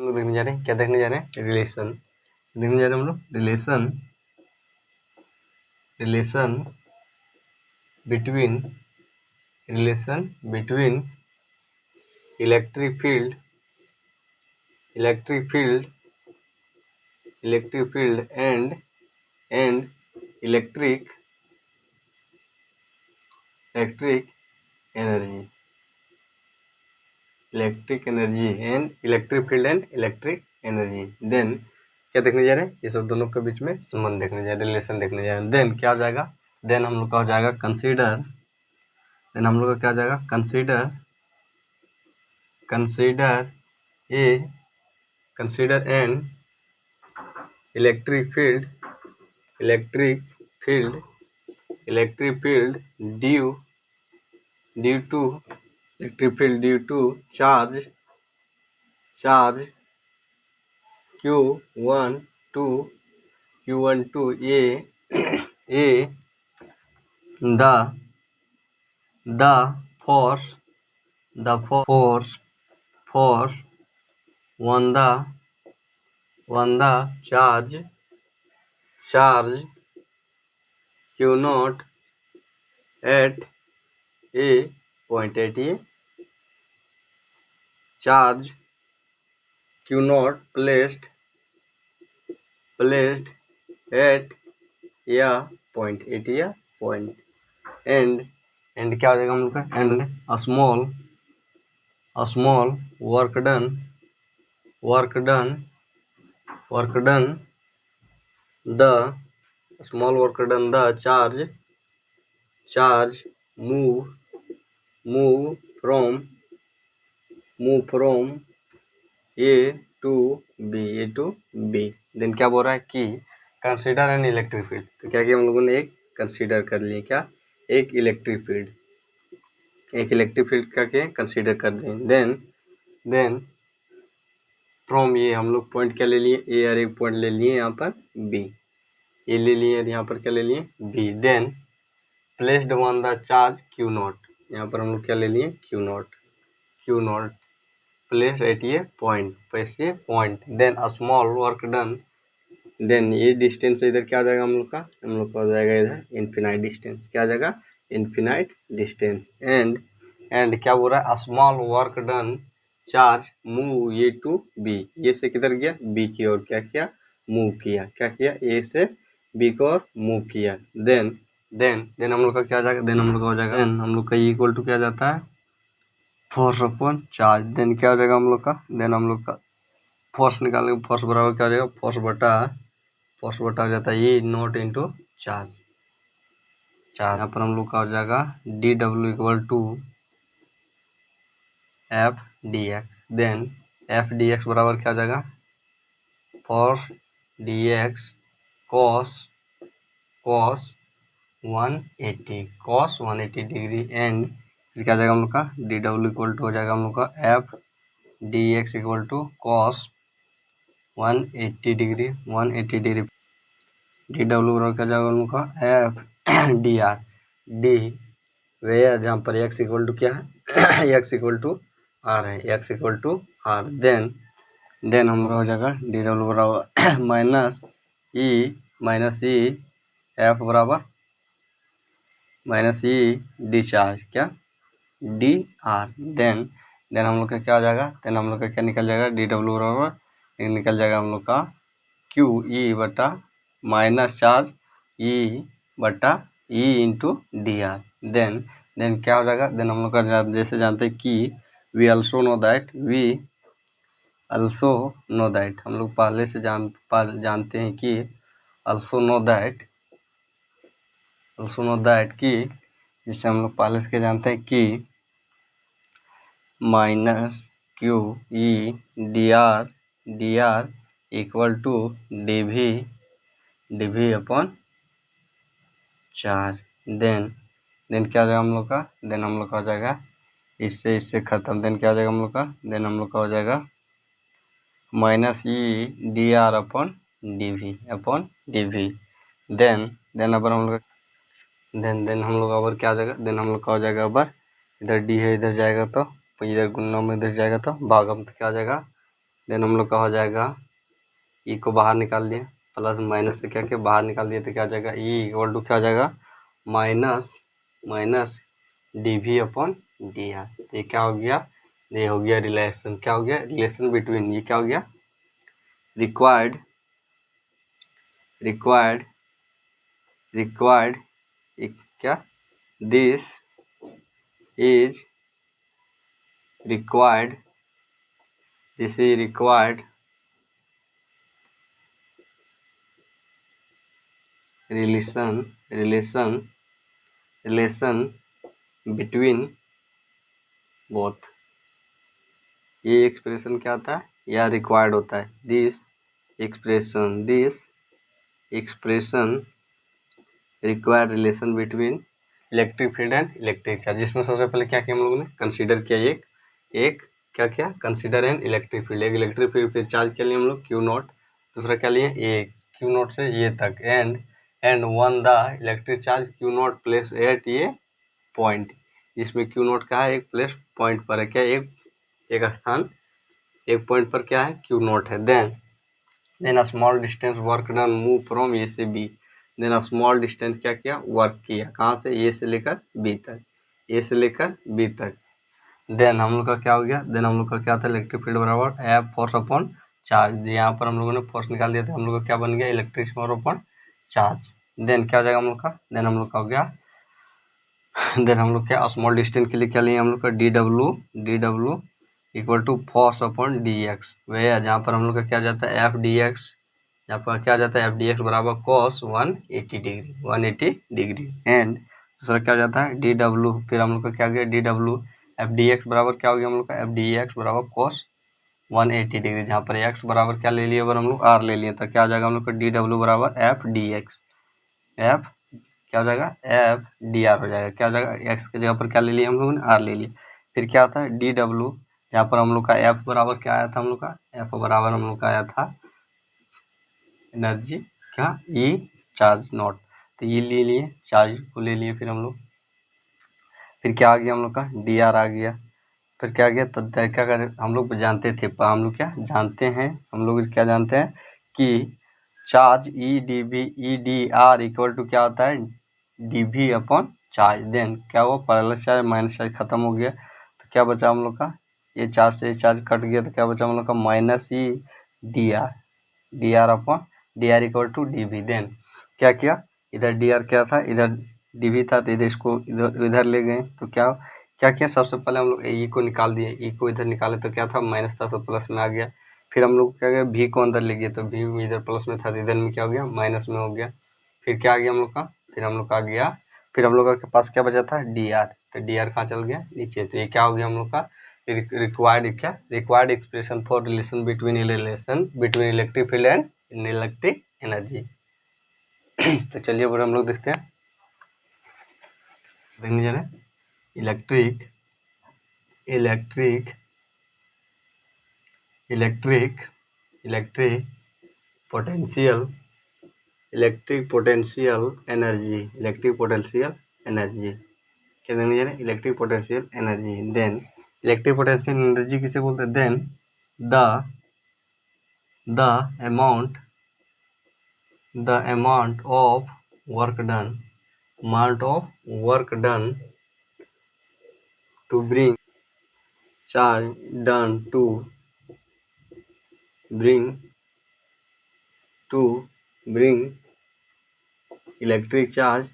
हम लोग देखने जा रहे हैं, क्या देखने जा रहे हैं, रिलेशन देखने जा रहे हैं हम लोग। Relation between electric field and electric energy and electric field and electric energy. Then क्या देखने जा रहे हैं, ये सब दोनों के बीच में संबंध देखने जा रहे हैं, रिलेशन देखने जा रहे हैं। देन क्या हो जाएगा, देन हम लोग का हो जाएगा consider an electric field due to charge Q12 A the force on the charge Q0 at a point, at a charge Q0 placed at a point, and क्या हो जाएगा हम लोग का, and a small work done the charge move from A to B। Then क्या बोल रहा है कि कंसीडर एन इलेक्ट्रिक फील्ड। तो क्या किया हम लोगों ने, एक कंसीडर कर लिए, क्या, एक इलेक्ट्रिक फील्ड करके कंसीडर कर दिए। देन फ्रॉम ये हम लोग पॉइंट क्या ले लिए, ए और एक पॉइंट ले लिए यहाँ पर बी, ए ले लिए और यहाँ पर क्या ले लिए, B. Then placed on the charge Q0, यहाँ पर हम लोग क्या ले लिए, Q0 प्लेस्ड एट ये point. Then a small work done, then ये डिस्टेंस इधर क्या आ जाएगा हम लोग का हो जाएगा इधर इनफिनाइट डिस्टेंस। क्या आ जाएगा, इनफिनाइट डिस्टेंस। एंड क्या बोल रहा है, a small work done charge move A to B, ये से किधर गया, बी की ओर क्या किया, मूव किया। क्या किया, ए से बी की ओर मूव किया। देन हम लोग का क्या आ जाएगा, देन हम लोग का हो जाएगा, देन हम लोग का इक्वल टू क्या जाता है, फोर्स अपॉन चार्ज। देन क्या हो जाएगा हम लोग का, देन हम लोग का फोर्स निकालने, फोर्स बराबर क्या हो जाएगा, फोर्स बटा हो जाता है ये नॉट इंटू चार्ज। यहाँ पर हम लोग का हो जाएगा DW equal to FdX। Then FdX बराबर क्या हो जाएगा, force dx cos 180 degree. And फिर क्या जाएगा हम लोग का, DW इक्वल टू हो जाएगा हम लोग का FdX equal to cos 180 degree. DW बराबर क्या जाएगा हम लोग का FdR, डी वेयर जहाँ पर x इक्वल टू क्या है x इक्वल टू r है, x equal to r। Then हम लोग हो जाएगा DW बराबर माइनस ई F बराबर माइनस ई डिस्चार्ज, क्या, dr। देन हम लोग का क्या हो जाएगा, देन हम लोग का क्या निकल जाएगा, DW बराबर निकल जाएगा हम लोग का QE बटा माइनस चार्ज E बटा E इंटू dr। देन क्या हो जाएगा, देन हम लोग का जैसे जानते हैं कि वी ऑल्सो नो दैट, हम लोग पहले से जानते हैं कि ऑल्सो नो दैट कि जिसे हम लोग पहले से जानते हैं कि minus QE dr equal to dV upon charge. Then क्या हो जाएगा हम लोग का, देन हम लोग का हो जाएगा इससे खत्म। देन क्या हो जाएगा हम लोग का, देन हम लोग का हो जाएगा माइनस ई dr अपॉन dV। देन अबर हम लोग देन हम लोग अबर क्या हो जाएगा, देन हम लोग का हो जाएगा अबर इधर d है, इधर जाएगा तो इधर गुणा में इधर जाएगा तो भागम, तो क्या हो जाएगा, देन हम लोग का हो जाएगा ई को बाहर निकाल लिए, प्लस माइनस से क्या क्या बाहर निकाल दिए तो क्या हो जाएगा ई इक्वल टू क्या हो जाएगा minus D V upon D R. ये क्या हो गया, ये हो गया रिलेशन, क्या हो गया रिलेशन बिटवीन, ये क्या हो गया रिक्वायर्ड क्या this is required relation between both. ये एक्सप्रेशन क्या होता है, या रिक्वायर्ड होता है this expression required relation between electric field and electric charge, जिसमें सबसे पहले क्या किया हम लोगों ने कंसीडर किया एक क्या कंसीडर एन इलेक्ट्रिक फील्ड, एक इलेक्ट्रिक फील्ड पे चार्ज के लिए हम लोग क्यू नॉट, दूसरा क्या लिए ए क्यू नॉट से ये तक and one the electric charge Q not place at ये पॉइंट, जिसमें क्यू नॉट का है एक प्लेस पॉइंट पर है, क्या एक स्थान एक पॉइंट पर क्या है क्यू नॉट है। Then a small distance work done move from A से बी, देन स्मॉल डिस्टेंस क्या किया वर्क किया, कहाँ से ए से लेकर बी तक, देन हम लोग का क्या हो गया, देन हम लोग का क्या था इलेक्ट्रिक फील्ड बराबर एफ फोर्स अपॉन चार्ज, यहाँ पर हम लोगों ने फोर्स निकाल दिया था, हम लोग का क्या बन गया electric force upon charge. Then क्या हो जाएगा हम लोग का, देन हम लोग का हो गया, देन हम लोग क्या स्मॉल डिस्टेंस के लिए क्या लिए हम लोग का D W equal to force upon D X, वह जहाँ पर हम लोग का क्या जाता है एफ डी एक्स, यहाँ पर क्या जाता है एफ डी एक्स बराबर कॉस 180 डिग्री एंड दूसरा क्या जाता है डी डब्ल्यू, फिर हम लोग का क्या गया D W F D x बराबर क्या हो गया हम लोग का एफ डी एक्स बराबर कॉस 180 डिग्री, जहाँ पर एक्स बराबर क्या ले लिए हम लोग आर ले लिए, तो क्या हो जाएगा हम लोग का डी डब्ल्यू बराबर एफ डी एक्स, एफ क्या हो जाएगा एफ डी आर हो जाएगा, क्या हो जाएगा एक्स की जगह पर क्या ले लिया हम लोगों ने आर ले लिया, फिर क्या आता है डी डब्ल्यू, यहाँ पर हम लोग का एफ बराबर क्या आया था हम लोग का एफ बराबर हम लोग का आया था एनर्जी क्या ई चार्ज नॉट, तो ये ले लिए चार्ज को ले लिए, फिर हम लोग फिर क्या आ गया हम लोग का डी आर आ गया, फिर क्या आ गया तो क्या करें हम लोग जानते थे हम लोग क्या जानते हैं हम लोग क्या जानते हैं कि charge E D R equal to क्या होता है D V upon charge, then क्या हुआ पैरेलल चार्ज माइनस चार्ज खत्म हो गया, तो क्या बचा हम लोग का ये चार्ज से चार्ज कट गया, तो क्या बचा हम लोग का minus E D R upon D R equal to D V, then क्या किया इधर डी आर क्या था इधर डी वी था, तो इधर इसको इधर ले गए, तो क्या किया सबसे पहले हम लोग ई को निकाल दिए, ई को इधर निकाले तो क्या था माइनस था तो प्लस में आ गया, फिर हम लोग क्या गया भी को अंदर ले गए तो भी इधर प्लस में था तो इधर में क्या हो गया माइनस में हो गया, फिर क्या आ गया हम लोग का फिर हम लोग का आ गया फिर हम लोग के पास क्या बचा था डी आर, तो डी आर कहाँ चल गया नीचे, तो ये क्या हो गया हम लोग का required expression for relation between electric field and electric energy. तो चलिए अब हम लोग देखते हैं देखने जा रहे हैं इलेक्ट्रिक पोटेंशियल एनर्जी क्या देखने जा रहे हैं electric potential energy, then electric potential energy किसे बोलते हैं, then the amount of work done to bring charge done to bring electric charge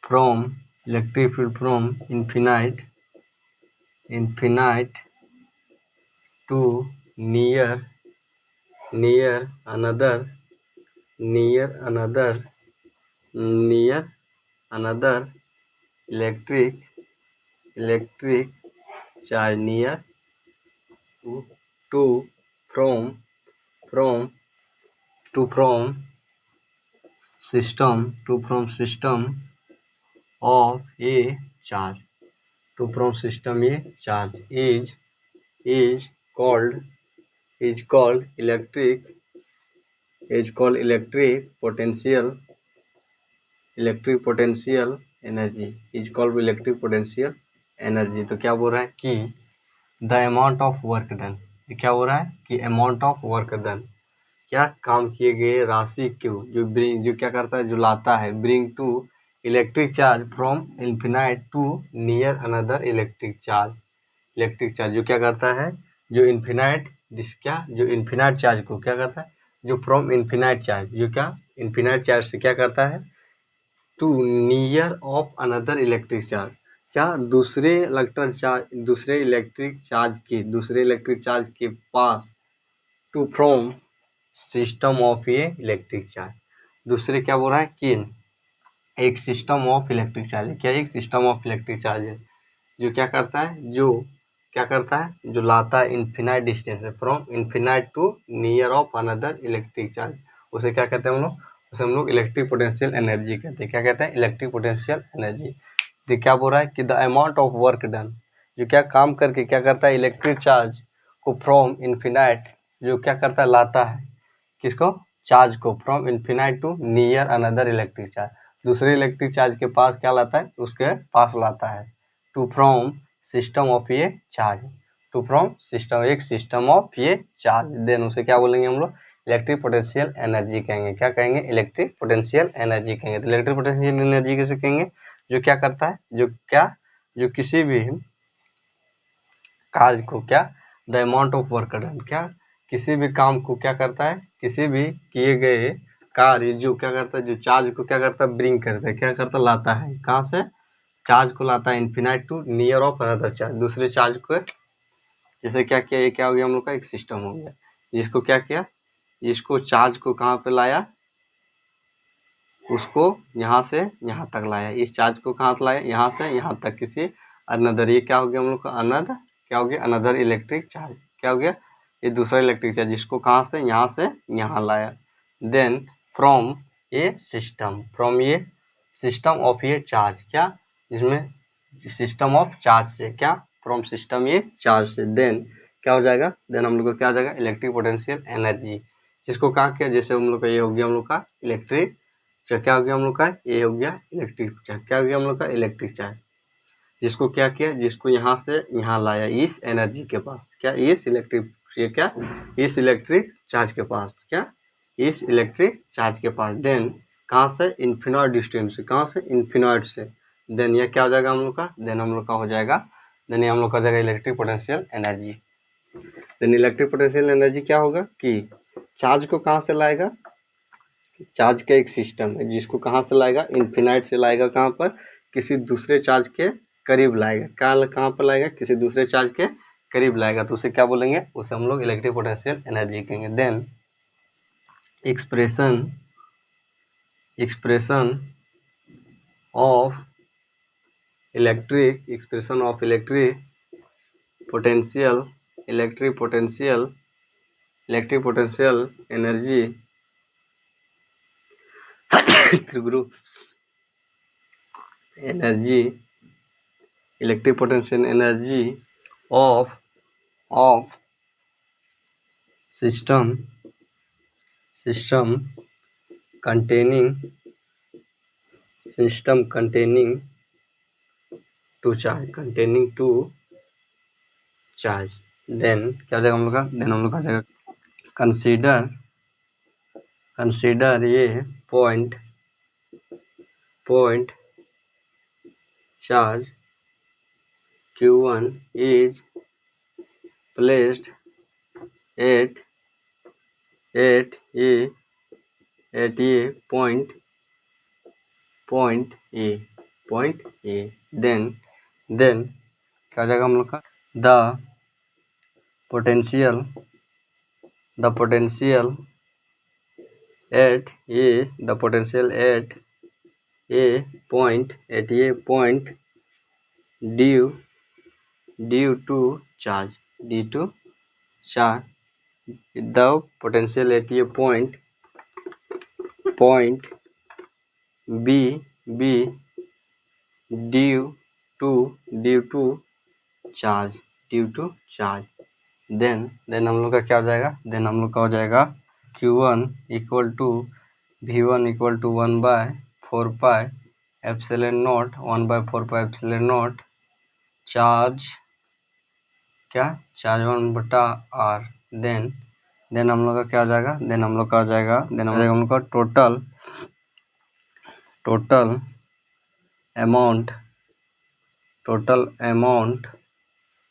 from electric field from infinite to near another electric charge near to from system of a charge is called electric potential energy is called electric potential energy. तो क्या बोल रहा है कि the amount of work done, क्या हो रहा है कि अमाउंट ऑफ वर्क डन, क्या काम किए गए राशि क्यू जो क्या करता है, जो लाता है, bring to electric charge from infinite to near another electric charge जो क्या करता है, जो इन्फिनाइट जो इन्फिनाइट चार्ज को क्या करता है, जो फ्रॉम इन्फिनाइट चार्ज जो क्या इन्फिनाइट चार्ज से क्या करता है, to near of another electric charge, क्या दूसरे इलेक्ट्रिक चार्ज के पास, टू फ्रॉम सिस्टम ऑफ ये इलेक्ट्रिक चार्ज, दूसरे क्या बोल रहा है कि एक सिस्टम ऑफ इलेक्ट्रिक चार्ज, क्या एक सिस्टम ऑफ इलेक्ट्रिक चार्ज है जो क्या करता है, जो लाता है इन्फिनाइट डिस्टेंस है, from infinite to near of another electric charge, उसे क्या कहते हैं हम लोग इलेक्ट्रिक पोटेंशियल एनर्जी कहते हैं। क्या कहते हैं, इलेक्ट्रिक पोटेंशियल एनर्जी। तो क्या बोल रहा है कि the amount of work done, जो क्या काम करके क्या करता है, इलेक्ट्रिक चार्ज को फ्रॉम इन्फिनाइट, जो क्या करता है, लाता है किसको, चार्ज को, from infinite to near another electric charge, दूसरे इलेक्ट्रिक चार्ज के पास क्या लाता है, उसके पास लाता है, टू फ्रॉम सिस्टम ऑफ ये चार्ज, टू फ्रॉम सिस्टम, एक सिस्टम ऑफ ये चार्ज, देन उसे क्या बोलेंगे हम लोग, इलेक्ट्रिक पोटेंशियल एनर्जी कहेंगे। क्या कहेंगे, इलेक्ट्रिक पोटेंशियल एनर्जी कहेंगे। तो इलेक्ट्रिक पोटेंशियल एनर्जी कैसे कहेंगे, जो क्या करता है, जो किसी भी कार्य को क्या, the amount of work done, क्या किसी भी काम को क्या करता है, किसी भी किए गए कार्य जो क्या करता है, जो चार्ज को क्या करता है, ब्रिंग करता है, क्या करता है, लाता है, कहाँ से, चार्ज को लाता है infinite to near of another charge, दूसरे चार्ज को, जैसे क्या किया, ये क्या हो गया हम लोग का एक सिस्टम हो गया, जिसको क्या किया, इसको चार्ज को कहाँ पे लाया, उसको यहाँ से यहाँ तक लाया, इस चार्ज को कहाँ से लाया, यहाँ से यहाँ तक, किसी अनदर, ये क्या हो गया हम लोग का अनदर, क्या हो गया, अनदर इलेक्ट्रिक चार्ज, क्या हो गया, ये दूसरा इलेक्ट्रिक चार्ज, जिसको कहाँ से यहाँ लाया, देन फ्रॉम ये सिस्टम ऑफ ये चार्ज, क्या जिसमें सिस्टम ऑफ चार्ज से, क्या फ्रॉम सिस्टम ये चार्ज से, देन क्या हो जाएगा, देन हम लोग का क्या हो जाएगा, इलेक्ट्रिक पोटेंशियल एनर्जी, जिसको कहा किया, जैसे हम लोग का ये हो गया हम लोग का इलेक्ट्रिक, क्या हो गया हम लोग का, ये हो गया इलेक्ट्रिक चार्ज, क्या हो गया हम लोग का इलेक्ट्रिक चार्ज, जिसको क्या किया, जिसको यहाँ से यहाँ लाया, इस एनर्जी के पास, क्या इस इलेक्ट्रिक, ये क्या इस इलेक्ट्रिक चार्ज के पास, क्या इस इलेक्ट्रिक चार्ज के पास, देन कहाँ से, इन्फिनाइट डिस्टेंस से, कहाँ से, इन्फिनाइट से, देन ये क्या हो जाएगा हम लोग का, देन हम लोग का हो जाएगा, देन ये हम लोग का हो जाएगा electric potential energy. Then electric potential energy क्या होगा कि चार्ज को कहाँ से लाएगा, चार्ज का एक सिस्टम है, जिसको कहाँ से लाएगा, इन्फिनाइट से लाएगा, कहाँ पर, किसी दूसरे चार्ज के करीब लाएगा, कहाँ पर लाएगा, किसी दूसरे चार्ज के करीब लाएगा, तो उसे क्या बोलेंगे, उसे हम लोग इलेक्ट्रिक पोटेंशियल एनर्जी कहेंगे। Then expression of electric potential energy group energy, electric potential energy of system containing two charge, then क्या हो जाएगा हम लोग का, देन हम लोग का जाएगा कंसीडर ये point charge Q1 is placed at a point A, then क्या हो जाएगा हम लोग का, the potential at a point due to charge, the potential at a point B due to charge, then हम लोग का क्या हो जाएगा, देन हम लोग का हो जाएगा Q1 equal to V1 equal to 1/4 pi epsilon naught 1/4 epsilon naught charge क्या चार्ज 1/r। देन हम लोग का क्या हो जाएगा, देन हम लोग का हो जाएगा हम लोग का total amount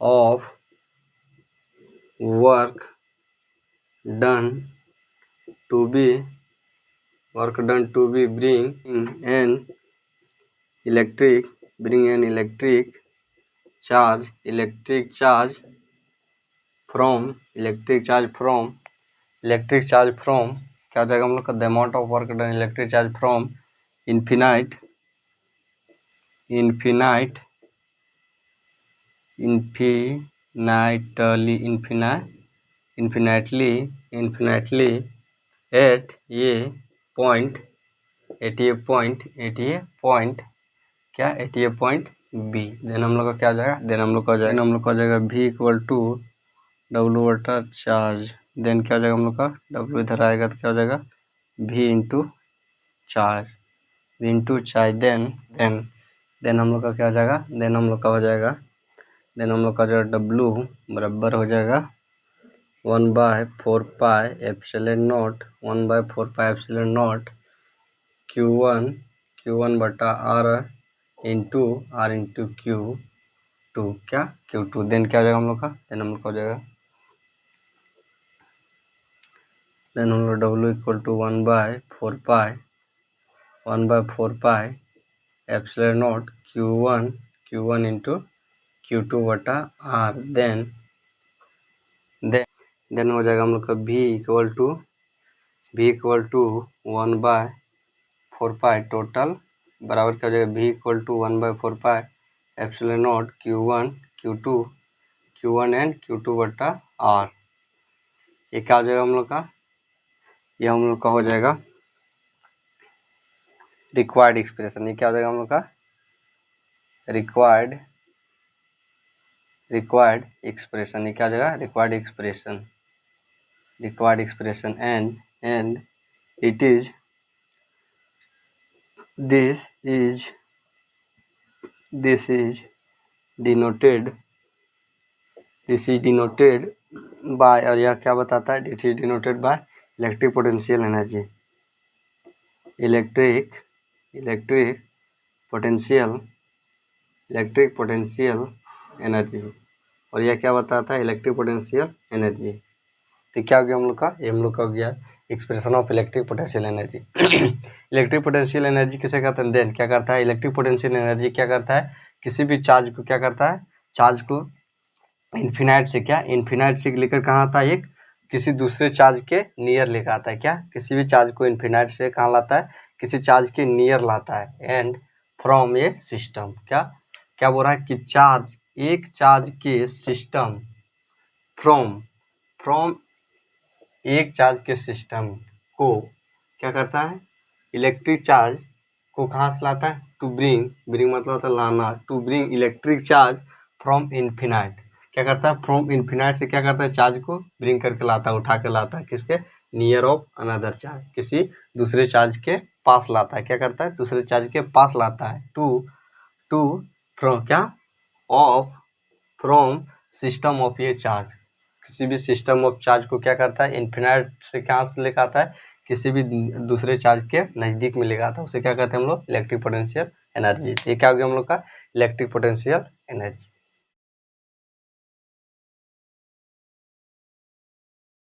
of work done to be bring an electric charge from क्या हो जाएगा हम लोग का, the amount of work done electric charge from infinitely at a point B। Then हम लोग का क्या हो जाएगा, देन हम लोग का हो जाएगा V इक्वल टू W/चार्ज। देन क्या हो जाएगा हम लोग का, W इधर आएगा तो क्या हो जाएगा V इंटू चार्ज। देन हम लोग का क्या हो जाएगा, देन हम लोग का W बराबर हो जाएगा 1/4 epsilon not Q1/R into Q2 Q2। Then क्या हो जाएगा हम लोग का, देन हम लोग का हो जाएगा W equal to 1/4 epsilon naught Q1 into Q2/R। Then हो जाएगा हम लोग का V इक्वल टू 1/4 टोटल बराबर क्या हो जाएगा, V equal to 1/4 epsilon naught Q1 and Q2/R। ये क्या हो जाएगा हम लोग का, ये हम लोग का हो जाएगा रिक्वायर्ड एक्सप्रेशन। ये क्या हो जाएगा हम लोग का, रिक्वायर्ड एक्सप्रेशन। ये क्या हो जाएगा, required expression and it is this is denoted by, और यह क्या बताता है, it is denoted by electric potential energy. और यह क्या बताता है, इलेक्ट्रिक पोटेंशियल एनर्जी। तो क्या हो गया हम लोग का, ये हम लोग का हो गया expression of electric potential energy. Electric potential energy किसे कहते हैं, देन क्या करता है, इलेक्ट्रिक पोटेंशियल एनर्जी क्या करता है, किसी भी चार्ज को क्या करता है, चार्ज को इन्फिनाइट से लेकर कहाँ आता है, एक किसी दूसरे चार्ज के नियर लेकर आता है। क्या, किसी भी चार्ज को इन्फिनाइट से कहाँ लाता है, किसी चार्ज के नियर लाता है। एंड फ्रॉम ए सिस्टम, क्या बोल रहा है कि एक चार्ज के सिस्टम फ्रॉम एक चार्ज के सिस्टम को क्या करता है, इलेक्ट्रिक चार्ज को कहाँ से लाता है, टू ब्रिंग मतलब होता है लाना, to bring electric charge from infinite. क्या करता है, फ्रॉम इन्फिनाइट से क्या करता है, चार्ज को ब्रिंग करके लाता है, उठा के लाता है, किसके, नियर ऑफ अनदर चार्ज, किसी दूसरे चार्ज के पास लाता है। क्या करता है, दूसरे चार्ज के पास लाता है, फ्रॉम सिस्टम ऑफ ये चार्ज, किसी भी सिस्टम ऑफ चार्ज को क्या करता है, इन्फिनाइट से कहाँ से लेकर आता है, किसी भी दूसरे चार्ज के नज़दीक में लेकर आता है, उसे क्या कहते हैं हम लोग, इलेक्ट्रिक पोटेंशियल एनर्जी। ये क्या हो गया हम लोग का, इलेक्ट्रिक पोटेंशियल एनर्जी।